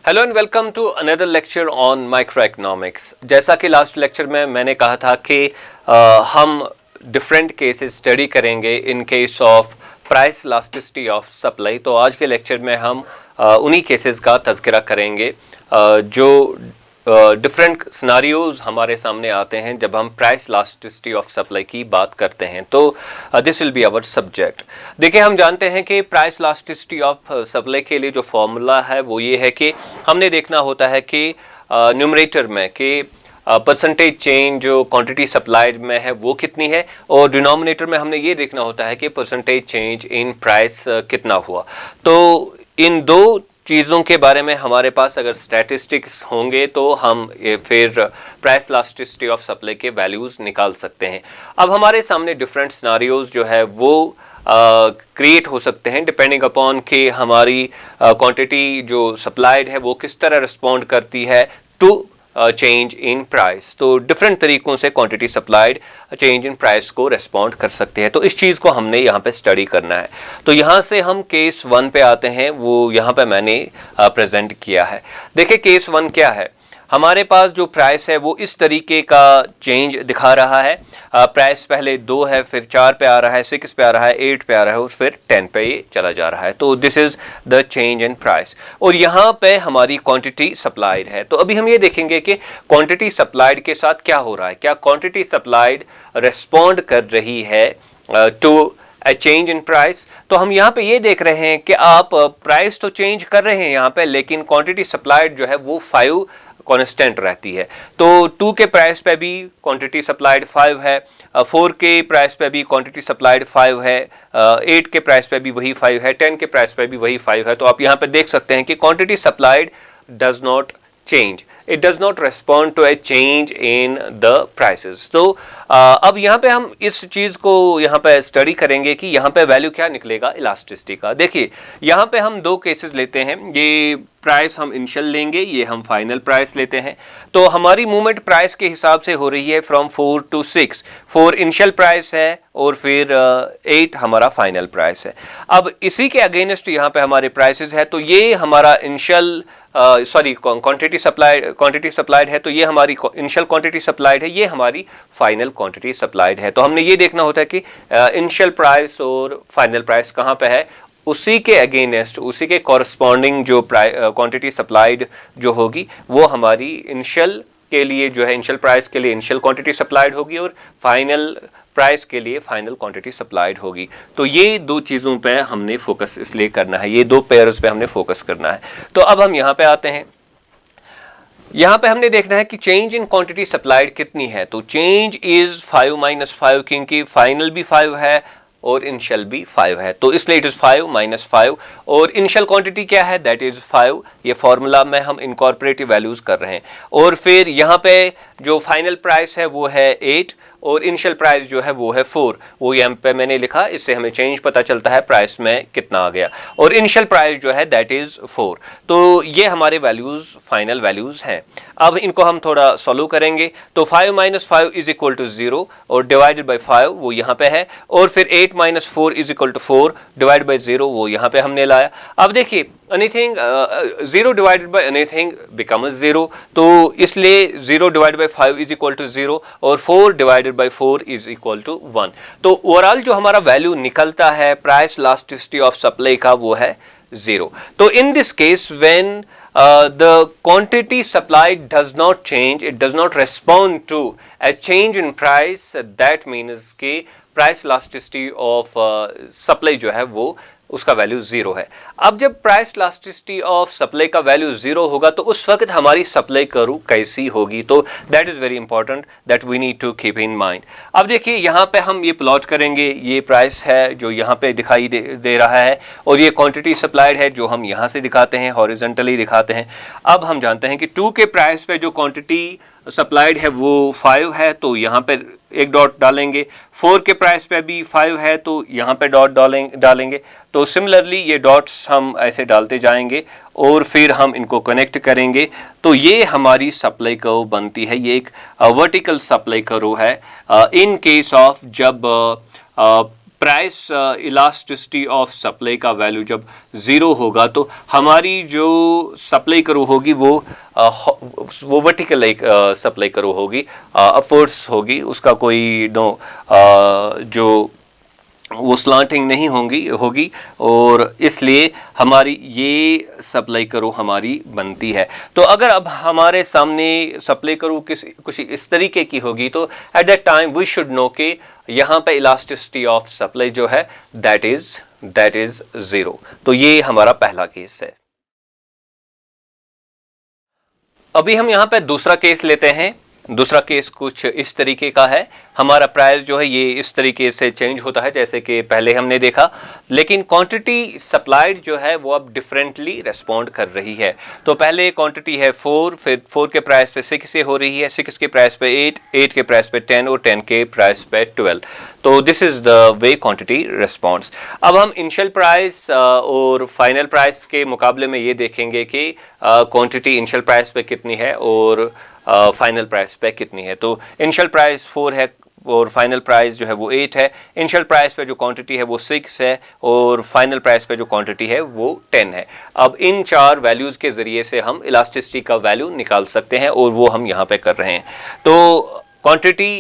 Hello and welcome to another lecture on microeconomics. जैसा कि last lecture में मैंने कहा था कि हम डिफरेंट केसेस स्टडी करेंगे in case of price elasticity of supply. तो आज के लेक्चर में हम उन्हीं केसेस का तज़किरा करेंगे जो डिफरेंट सिनारियोज हमारे सामने आते हैं जब हम प्राइस इलास्टिसिटी ऑफ सप्लाई की बात करते हैं। तो this will be our subject. देखिए, हम जानते हैं कि प्राइस इलास्टिसिटी ऑफ सप्लाई के लिए जो फॉर्मूला है वो ये है कि हमने देखना होता है कि न्यूमरेटर में कि परसेंटेज चेंज जो क्वांटिटी सप्लाइड में है वो कितनी है, और डिनोमिनेटर में हमने ये देखना होता है कि परसेंटेज चेंज इन प्राइस कितना हुआ। तो इन दो चीज़ों के बारे में हमारे पास अगर स्टैटिस्टिक्स होंगे तो हम फिर प्राइस इलास्टिसिटी ऑफ सप्लाई के वैल्यूज़ निकाल सकते हैं। अब हमारे सामने डिफरेंट सिनारियोज जो है वो क्रिएट हो सकते हैं डिपेंडिंग अपॉन कि हमारी क्वांटिटी जो सप्लाइड है वो किस तरह रिस्पॉन्ड करती है टू चेंज इन प्राइस। तो डिफरेंट तरीकों से quantity supplied change in price को रेस्पॉन्ड कर सकते हैं। तो इस चीज़ को हमने यहाँ पे स्टडी करना है। तो यहाँ से हम केस 1 पे आते हैं, वो यहाँ पे मैंने प्रेजेंट किया है। देखिए, केस 1 क्या है। हमारे पास जो प्राइस है वो इस तरीके का चेंज दिखा रहा है। प्राइस पहले 2 है, फिर 4 पे आ रहा है, 6 पे आ रहा है, 8 पे आ रहा है और फिर 10 पे ये चला जा रहा है। तो this is the change in price. और यहाँ पे हमारी क्वांटिटी सप्लाइड है। तो अभी हम ये देखेंगे कि क्वांटिटी सप्लाइड के साथ क्या हो रहा है। क्या क्वांटिटी सप्लाइड रेस्पॉन्ड कर रही है to a change in price। तो हम यहाँ पे ये देख रहे हैं कि आप प्राइस तो चेंज कर रहे हैं यहाँ पे, लेकिन क्वांटिटी सप्लाइड जो है वो 5 कांस्टेंट रहती है। तो 2 के प्राइस पे भी क्वांटिटी सप्लाइड 5 है, 4 के प्राइस पे भी क्वांटिटी सप्लाइड 5 है, 8 के प्राइस पे भी वही 5 है, 10 के प्राइस पे भी वही 5 है। तो आप यहाँ पे देख सकते हैं कि quantity supplied does not change, it does not respond to a change in the prices। तो अब यहाँ पे हम इस चीज़ को यहाँ पे स्टडी करेंगे कि यहाँ पे वैल्यू क्या निकलेगा इलास्टिसिटी का। देखिए, यहाँ पे हम 2 केसेस लेते हैं। ये प्राइस हम इनिशियल लेंगे, ये हम फाइनल प्राइस लेते हैं। तो हमारी मूवमेंट प्राइस के हिसाब से हो रही है फ्रॉम 4 to 6। 4 इनिशियल प्राइस है और फिर 8 हमारा फाइनल प्राइस है। अब इसी के अगेंस्ट यहाँ पे हमारे प्राइसेस है। तो ये हमारा इनिशियल क्वांटिटी सप्लाइड है, तो ये हमारी इनिशियल क्वांटिटी सप्लाइड है, ये हमारी फाइनल क्वांटिटी सप्लाइड है। तो हमने ये देखना होता है कि इनिशियल प्राइस और फाइनल प्राइस कहाँ पे है, उसी के अगेंस्ट, उसी के कॉरस्पॉन्डिंग जो क्वांटिटी सप्लाइड जो होगी वो हमारी इनिशियल के लिए जो है इनिशियल प्राइस के लिए इनिशियल क्वांटिटी सप्लाइड होगी और फाइनल प्राइस के लिए फाइनल क्वांटिटी सप्लाइड होगी। तो ये 2 चीज़ों पे हमने फोकस इसलिए करना है, ये 2 पेयर्स पे हमने फोकस करना है। तो अब हम यहाँ पे आते हैं। यहाँ पे हमने देखना है कि चेंज इन क्वांटिटी सप्लाइड कितनी है। तो चेंज इज 5 - 5, क्योंकि फाइनल भी 5 है और इनिशियल भी 5 है, तो इसलिए इट इज 5 - 5। और इनिशियल क्वांटिटी क्या है, दैट इज 5। ये फॉर्मूला में हम इनकॉर्पोरेटिव वैल्यूज कर रहे हैं। और फिर यहाँ पे जो फाइनल प्राइस है वो है 8 और इनिशियल प्राइस जो है वो है 4। वो यहाँ पे मैंने लिखा, इससे हमें चेंज पता चलता है प्राइस में कितना आ गया। और इनिशियल प्राइस जो है दैट इज 4। तो ये हमारे वैल्यूज फाइनल वैल्यूज हैं। अब इनको हम थोड़ा सॉल्व करेंगे। तो 5 - 5 इज इक्वल टू 0 और डिवाइडेड बाई 5 वो यहाँ पे है। और फिर 8 - 4 is equal to 4 divide by 0 वो यहाँ पे हमने लाया। अब देखिए, anything 0 divided by anything become 0। तो इसलिए 0 divided by 5 is equal to 0 और 4 divided by 4 is equal to 1। तो ओवरऑल जो हमारा वैल्यू निकलता है प्राइस इलास्टिसिटी ऑफ सप्लाई का वो है 0। तो in this case when the quantity supplied does not change, it does not respond to a change in price, that means कि price elasticity of supply जो है वो उसका वैल्यू 0 है। अब जब प्राइस इलास्टिसिटी ऑफ सप्लाई का वैल्यू 0 होगा तो उस वक्त हमारी सप्लाई कर्व कैसी होगी। तो that is very important that we need to keep in mind. अब देखिए, यहाँ पे हम ये प्लॉट करेंगे। ये प्राइस है जो यहाँ पे दिखाई दे रहा है और ये क्वांटिटी सप्लाइड है जो हम यहाँ से दिखाते हैं, हॉरिजॉन्टली दिखाते हैं। अब हम जानते हैं कि 2 के प्राइस पे जो क्वांटिटी सप्लाइड है वो 5 है, तो यहाँ पे एक डॉट डालेंगे। 4 के प्राइस पे भी 5 है, तो यहाँ पे डॉट डालेंगे। तो सिमिलरली ये डॉट्स हम ऐसे डालते जाएंगे और फिर हम इनको कनेक्ट करेंगे। तो ये हमारी सप्लाई कर्व बनती है। ये एक वर्टिकल सप्लाई कर्व है इन केस ऑफ जब प्राइस इलास्टिसिटी ऑफ सप्लाई का वैल्यू जब ज़ीरो होगा तो हमारी जो सप्लाई करो होगी वो वर्टिकल एक सप्लाई करो होगी, अपवर्ड्स होगी, उसका कोई जो वो स्लांटिंग नहीं होगी और इसलिए हमारी ये सप्लाई करो हमारी बनती है। तो अगर अब हमारे सामने सप्लाई करो कुछ इस तरीके की होगी तो at that time we should know कि यहाँ पे इलास्टिसिटी ऑफ सप्लाई जो है दैट इज ज़ीरो। तो ये हमारा पहला केस है। अभी हम यहाँ पे दूसरा केस लेते हैं। दूसरा केस कुछ इस तरीके का है, हमारा प्राइस जो है ये इस तरीके से चेंज होता है जैसे कि पहले हमने देखा, लेकिन क्वांटिटी सप्लाइड जो है वो अब डिफरेंटली रेस्पॉन्ड कर रही है। तो पहले क्वांटिटी है 4, फिर 4 के प्राइस पे 6 से हो रही है, 6 के प्राइस पे 8, 8 के प्राइस पे 10 और 10 के प्राइस पे 12। तो this is the way quantity responds. अब हम इनिशियल प्राइस और फाइनल प्राइस के मुकाबले में ये देखेंगे कि क्वांटिटी इनिशियल प्राइस पे कितनी है और फाइनल प्राइस पे कितनी है। तो इनिशियल प्राइस 4 है और फाइनल प्राइस जो है वो 8 है। इनिशियल प्राइस पे जो क्वांटिटी है वो 6 है और फाइनल प्राइस पे जो क्वांटिटी है वो 10 है। अब इन चार वैल्यूज के जरिए से हम इलास्टिसिटी का वैल्यू निकाल सकते हैं और वो हम यहाँ पे कर रहे हैं। तो क्वांटिटी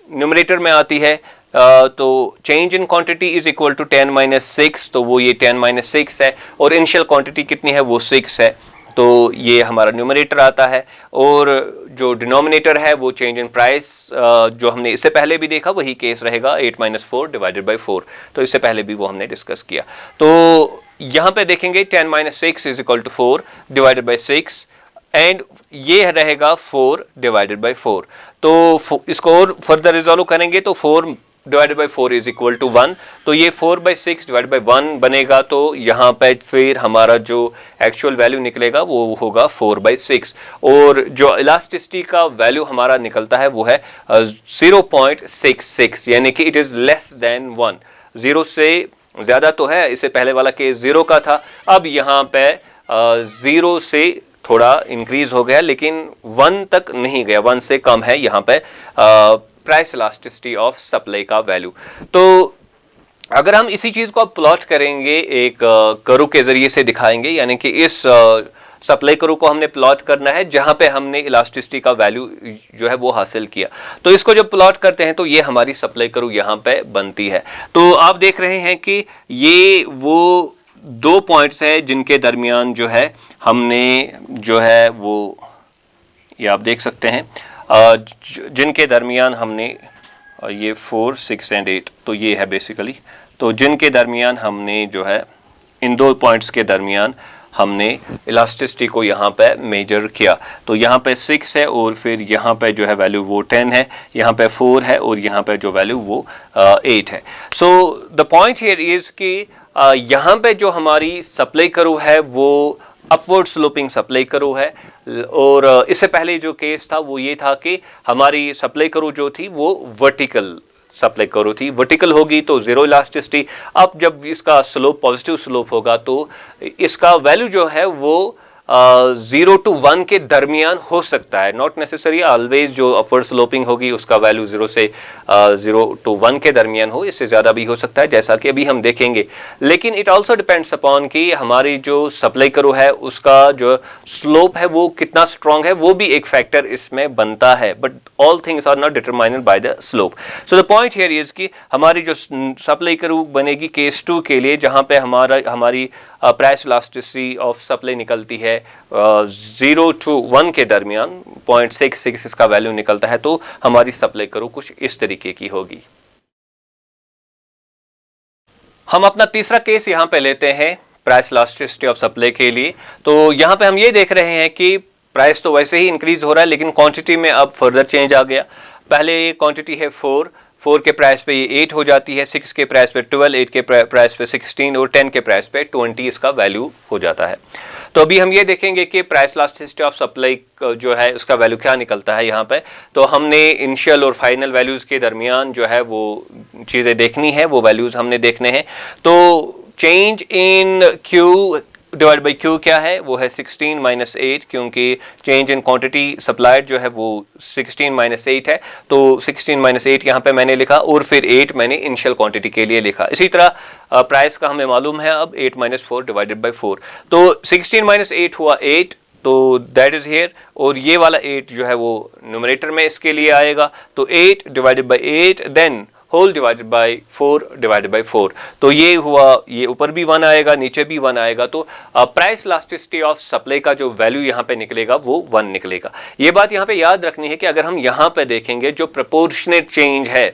न्यूमरेटर में आती है, तो change in quantity is equal to 10 - 6, तो वो ये 10 - 6 है और इनिशियल क्वांटिटी कितनी है वो 6 है, तो ये हमारा न्यूमरेटर आता है। और जो डिनोमिनेटर है वो चेंज इन प्राइस, जो हमने इससे पहले भी देखा वही केस रहेगा, 8 - 4 डिवाइडेड बाय 4, तो इससे पहले भी वो हमने डिस्कस किया। तो यहाँ पे देखेंगे 10 - 6 is equal to 4 divided by 6 and ये रहेगा 4 डिवाइडेड बाय 4। तो इसको और फर्दर रिजॉल्व करेंगे तो 4 divided by 4 is equal to 1, तो ये 4/6 डिवाइडेड बाय 1 बनेगा। तो यहाँ पे फिर हमारा जो एक्चुअल वैल्यू निकलेगा वो होगा 4/6 और जो इलास्टिसिटी का वैल्यू हमारा निकलता है वो है 0.66, यानी कि इट इज लेस देन 1। 0 से ज्यादा तो है, इससे पहले वाला केस 0 का था, अब यहाँ पे 0 से थोड़ा इंक्रीज हो गया लेकिन 1 तक नहीं गया, 1 से कम है यहाँ पे प्राइस इलास्टिसिटी ऑफ सप्लाई का वैल्यू। तो अगर हम इसी चीज को अब प्लॉट करेंगे, एक कर्व के जरिए से दिखाएंगे, यानी कि इस सप्लाई कर्व को हमने प्लॉट करना है जहां पे हमने इलास्टिसिटी का वैल्यू जो है वो हासिल किया। तो इसको जब प्लॉट करते हैं तो ये हमारी सप्लाई कर्व यहाँ पे बनती है। तो आप देख रहे हैं कि ये वो 2 पॉइंट्स है जिनके दरमियान जो है हमने जो है वो, ये आप देख सकते हैं, जिनके दरमियान हमने ये 4, 6 एंड 8, तो ये है बेसिकली, तो जिनके दरमियान हमने जो है इन 2 पॉइंट्स के दरमियान हमने इलास्टिसिटी को यहाँ पे मेजर किया। तो यहाँ पे 6 है और फिर यहाँ पे जो है वैल्यू वो 10 है, यहाँ पे 4 है और यहाँ पे जो वैल्यू वो 8 है। सो द पॉइंट हियर इज कि यहाँ पे जो हमारी सप्लाई कर्व है वो अपवर्ड स्लोपिंग सप्लाई कर्व है और इससे पहले जो केस था वो ये था कि हमारी सप्लाई कर्व जो थी वो वर्टिकल सप्लाई कर्व थी। वर्टिकल होगी तो जीरो इलास्टिसिटी। अब जब इसका स्लोप पॉजिटिव स्लोप होगा तो इसका वैल्यू जो है वो 0 to 1 के दरमियान हो सकता है, नॉट नेसेसरी ऑलवेज जो अपवर्ड स्लोपिंग होगी उसका वैल्यू 0 to 1 के दरमियान हो, इससे ज़्यादा भी हो सकता है जैसा कि अभी हम देखेंगे। लेकिन इट ऑल्सो डिपेंड्स अपॉन कि हमारी जो सप्लाई कर्व है उसका जो स्लोप है वो कितना स्ट्रॉन्ग है, वो भी एक फैक्टर इसमें बनता है, but all things are not determined by the slope. So the point here is कि हमारी जो सप्लाई कर्व बनेगी केस 2 के लिए, जहाँ पे हमारी प्राइस इलास्टिसिटी ऑफ सप्लाई निकलती है 0 to 1 के दरमियान, 0.66 इसका वैल्यू निकलता है, तो हमारी सप्लाई कर्व कुछ इस तरीके की होगी। हम अपना तीसरा केस यहां पे लेते हैं प्राइस इलास्टिसिटी ऑफ सप्लाई के लिए। तो यहां पे हम ये देख रहे हैं कि प्राइस तो वैसे ही इंक्रीज हो रहा है लेकिन क्वांटिटी में अब फर्दर चेंज आ गया। पहले क्वांटिटी है 4 के प्राइस पे ये 8 हो जाती है, 6 के प्राइस पे 12, 8 के प्राइस पे 16 और 10 के प्राइस पे 20 इसका वैल्यू हो जाता है। तो अभी हम ये देखेंगे कि प्राइस इलास्टिसिटी ऑफ सप्लाई जो है उसका वैल्यू क्या निकलता है यहाँ पे। तो हमने इनिशियल और फाइनल वैल्यूज के दरमियान जो है वो चीज़ें देखनी है, वो वैल्यूज हमने देखने हैं। तो change in Q divide by Q क्या है, वो है 16 माइनस 8, क्योंकि चेंज इन क्वांटिटी सप्लाइड जो है वो 16 माइनस 8 है, तो 16 माइनस 8 यहाँ पे मैंने लिखा और फिर 8 मैंने इनिशियल क्वांटिटी के लिए लिखा। इसी तरह प्राइस का हमें मालूम है अब 8 माइनस 4 डिवाइडेड बाई 4, तो 16 माइनस 8 हुआ 8, तो दैट इज हियर, और ये वाला 8 जो है वो न्यूमरेटर में इसके लिए आएगा, तो 8 divided by 8 then whole divided by 4 divided by 4, तो ये हुआ, ये ऊपर भी 1 आएगा नीचे भी 1 आएगा, तो प्राइस इलास्टिसिटी ऑफ सप्लाई का जो वैल्यू यहाँ पे निकलेगा वो 1 निकलेगा। ये बात यहाँ पे याद रखनी है कि अगर हम यहाँ पे देखेंगे जो प्रोपोर्शनेट चेंज है,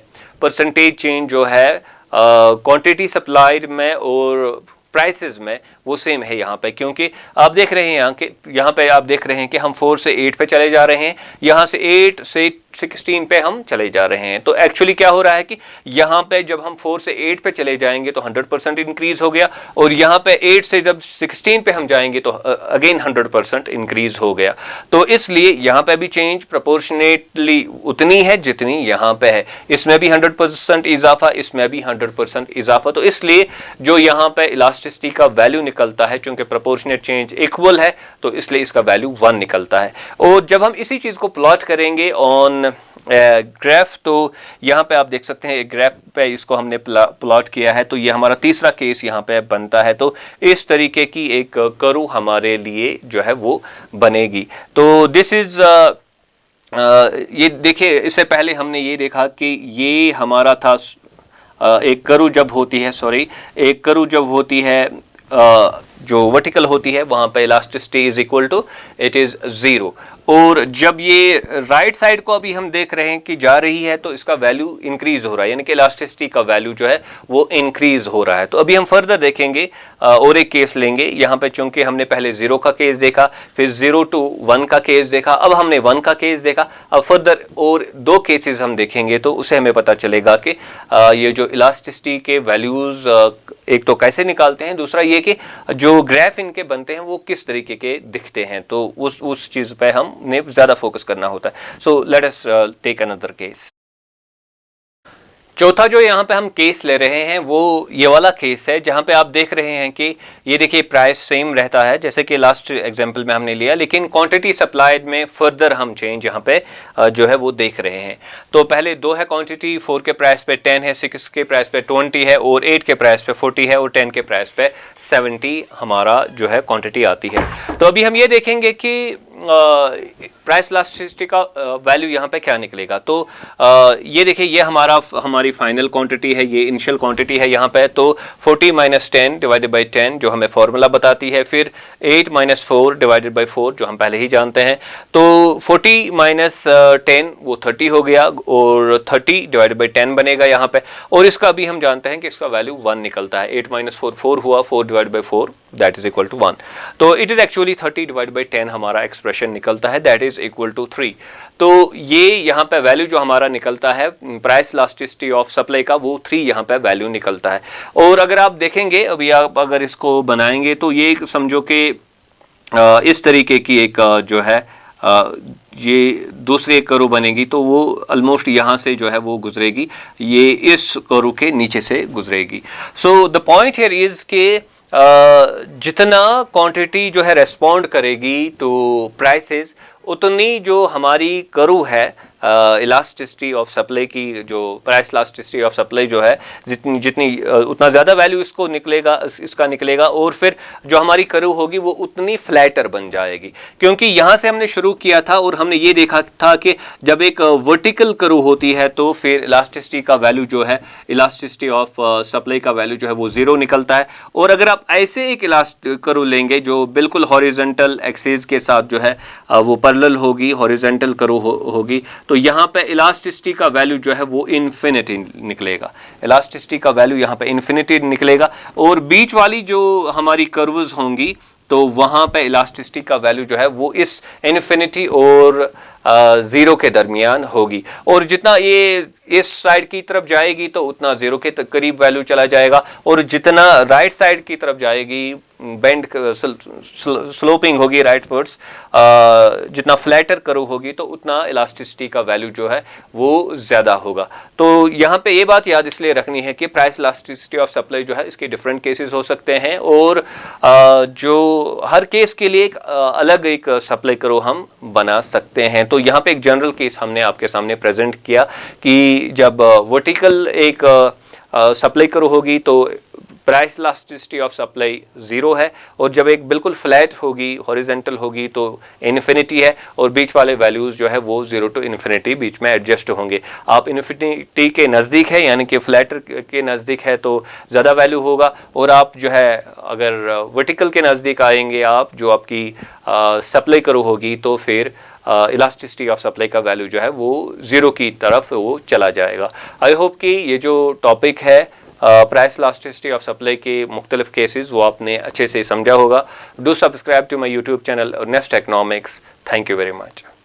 परसेंटेज चेंज जो है क्वांटिटी सप्लाइड में और प्राइसेस में, वो सेम है यहाँ पे, क्योंकि आप देख रहे हैं यहाँ पे आप देख रहे हैं कि हम 4 से 8 पे चले जा रहे हैं, यहाँ से 8 से 16 पे हम चले जा रहे हैं। तो एक्चुअली क्या हो रहा है कि यहाँ पे जब हम 4 से 8 पे चले जाएंगे तो 100% इंक्रीज हो गया, और यहाँ पे 8 से जब 16 पे हम जाएंगे तो अगेन 100% इंक्रीज हो गया। तो इसलिए यहाँ पे भी चेंज प्रोपोर्शनेटली उतनी है जितनी यहाँ पे है, इसमें भी 100% इजाफा, इसमें भी 100% इजाफा, तो इसलिए जो यहाँ पे इलास्टिसिटी का वैल्यू निकलता है, चूंकि प्रोपोर्शनेट चेंज इक्वल है तो इसलिए इसका वैल्यू 1 निकलता है। और जब हम इसी चीज को प्लॉट करेंगे ऑन ग्राफ, तो यहाँ पे आप देख सकते हैं ग्राफ पे इसको हमने प्लॉट किया है, तो ये हमारा तीसरा केस यहाँ पे बनता है, तो इस तरीके की एक कर्व हमारे लिए जो है वो बनेगी। तो दिस इज ये देखिए, इससे पहले हमने ये देखा कि ये हमारा था एक कर्व जब होती है, एक कर्व जब होती है जो वर्टिकल होती है, वहां पे elasticity is equal to it is 0, और जब ये राइट साइड को अभी हम देख रहे हैं कि जा रही है तो इसका वैल्यू इंक्रीज हो रहा है, यानी कि इलास्टिसिटी का वैल्यू जो है वो इंक्रीज हो रहा है। तो अभी हम फर्दर देखेंगे और एक केस लेंगे, यहाँ पे चूंकि हमने पहले 0 का केस देखा, फिर 0 to 1 का केस देखा, अब हमने 1 का केस देखा, अब फर्दर और 2 केसेस हम देखेंगे, तो उसे हमें पता चलेगा कि ये जो इलास्टिसिटी के वैल्यूज एक तो कैसे निकालते हैं, दूसरा ये कि जो ग्राफ इनके बनते हैं वो किस तरीके के दिखते हैं, तो उस चीज पे हमने ज्यादा फोकस करना होता है। So let us take another case. चौथा जो यहाँ पे हम केस ले रहे हैं वो ये वाला केस है, जहाँ पे आप देख रहे हैं कि ये देखिए प्राइस सेम रहता है जैसे कि लास्ट एग्जांपल में हमने लिया, लेकिन क्वांटिटी सप्लाइड में फर्दर हम चेंज यहाँ पे जो है वो देख रहे हैं। तो पहले 2 है क्वांटिटी, 4 के प्राइस पे 10 है, 6 के प्राइस पे 20 है, और 8 के प्राइस पे 40 है, और 10 के प्राइस पे 70 हमारा जो है क्वांटिटी आती है। तो अभी हम ये देखेंगे कि प्राइस इलास्टिसिटी का वैल्यू यहाँ पे क्या निकलेगा। तो ये देखिए, ये हमारी फाइनल क्वांटिटी है, ये इनिशियल क्वांटिटी है यहाँ पे, तो 40 माइनस 10 डिवाइडेड बाई 10 जो हमें फॉर्मूला बताती है, फिर 8 माइनस 4 डिवाइडेड बाई 4 जो हम पहले ही जानते हैं, तो 40 माइनस 10 वो 30 हो गया, और 30 डिवाइडेड बाई 10 बनेगा यहाँ पे, और इसका भी हम जानते हैं कि इसका वैल्यू 1 निकलता है। 8 माइनस 4 4 हुआ, 4 divided by 4 that is equal to 1, तो it is actually 30 divided by 10 हमारा एक्सप्रेशन निकलता है, दैट इज इक्वल टू 3। तो ये यहाँ पे वैल्यू जो हमारा निकलता है प्राइस इलास्टिसिटी ऑफ सप्लाई का, वो 3 यहाँ पे वैल्यू निकलता है। और अगर आप देखेंगे, अभी आप अगर इसको बनाएंगे तो ये समझो कि इस तरीके की एक जो है ये दूसरी एक कर्व बनेगी, तो वो ऑलमोस्ट यहाँ से जो है वो गुजरेगी, ये इस कर्व के नीचे से गुजरेगी। सो द पॉइंट हियर इज के जितना क्वांटिटी जो है रेस्पॉन्ड करेगी टू प्राइसेस, उतनी जो हमारी कर्व है इलास्टिसिटी ऑफ सप्लाई की, जो प्राइस इलास्टिसिटी ऑफ सप्लाई जो है, जितनी उतना ज़्यादा वैल्यू इसको इसका निकलेगा, और फिर जो हमारी कर्व होगी वो उतनी फ्लैटर बन जाएगी, क्योंकि यहाँ से हमने शुरू किया था और हमने ये देखा था कि जब एक वर्टिकल कर्व होती है तो फिर इलास्टिसिटी का वैल्यू जो है, इलास्टिसिटी ऑफ सप्लाई का वैल्यू जो है वो 0 निकलता है। और अगर आप ऐसे एक कर्व लेंगे जो बिल्कुल हॉरिजॉन्टल एक्सिस के साथ जो है वो पैरेलल होगी, हॉरिजॉन्टल कर्व होगी, तो यहाँ पे इलास्टिसिटी का वैल्यू जो है वो इन्फिनिटी निकलेगा, इलास्टिसिटी का वैल्यू यहाँ पे इन्फिनिटी निकलेगा, और बीच वाली जो हमारी कर्व्स होंगी तो वहाँ पे इलास्टिसिटी का वैल्यू जो है वो इस इन्फिनिटी और ज़ीरो के दरमियान होगी, और जितना ये इस साइड की तरफ जाएगी तो उतना ज़ीरो के करीब वैल्यू चला जाएगा, और जितना राइट साइड की तरफ जाएगी, बेंड स्लोपिंग होगी राइटवर्ड्स, जितना फ्लैटर करो होगी तो उतना इलास्टिसिटी का वैल्यू जो है वो ज़्यादा होगा। तो यहाँ पे ये बात याद इसलिए रखनी है कि प्राइस इलास्टिसिटी ऑफ सप्लाई जो है इसके डिफरेंट केसेस हो सकते हैं, और जो हर केस के लिए एक अलग एक सप्लाई करो हम बना सकते हैं। तो यहाँ पे एक जनरल केस हमने आपके सामने प्रेजेंट किया कि जब वर्टिकल एक सप्लाई करो होगी तो price elasticity of supply zero है, और जब एक बिल्कुल फ्लैट होगी, हॉरिजेंटल होगी तो इन्फिनिटी है, और बीच वाले वैल्यूज़ जो है वो ज़ीरो टू इन्फिनिटी बीच में एडजस्ट होंगे। आप इन्फिनिटी के नज़दीक है यानी कि फ्लैट के नज़दीक है तो ज़्यादा वैल्यू होगा, और आप जो है अगर वर्टिकल के नज़दीक आएंगे आप, जो आपकी सप्लाई करो होगी, तो फिर इलास्टिसिटी ऑफ सप्लाई का वैल्यू जो है वो ज़ीरो की तरफ वो चला जाएगा। आई होप कि ये जो टॉपिक है प्राइस इलास्टिसिटी ऑफ सप्लाई के मुख्तलिफ केसेस वो आपने अच्छे से समझा होगा। Do subscribe to my YouTube channel nest economics. Thank you very much.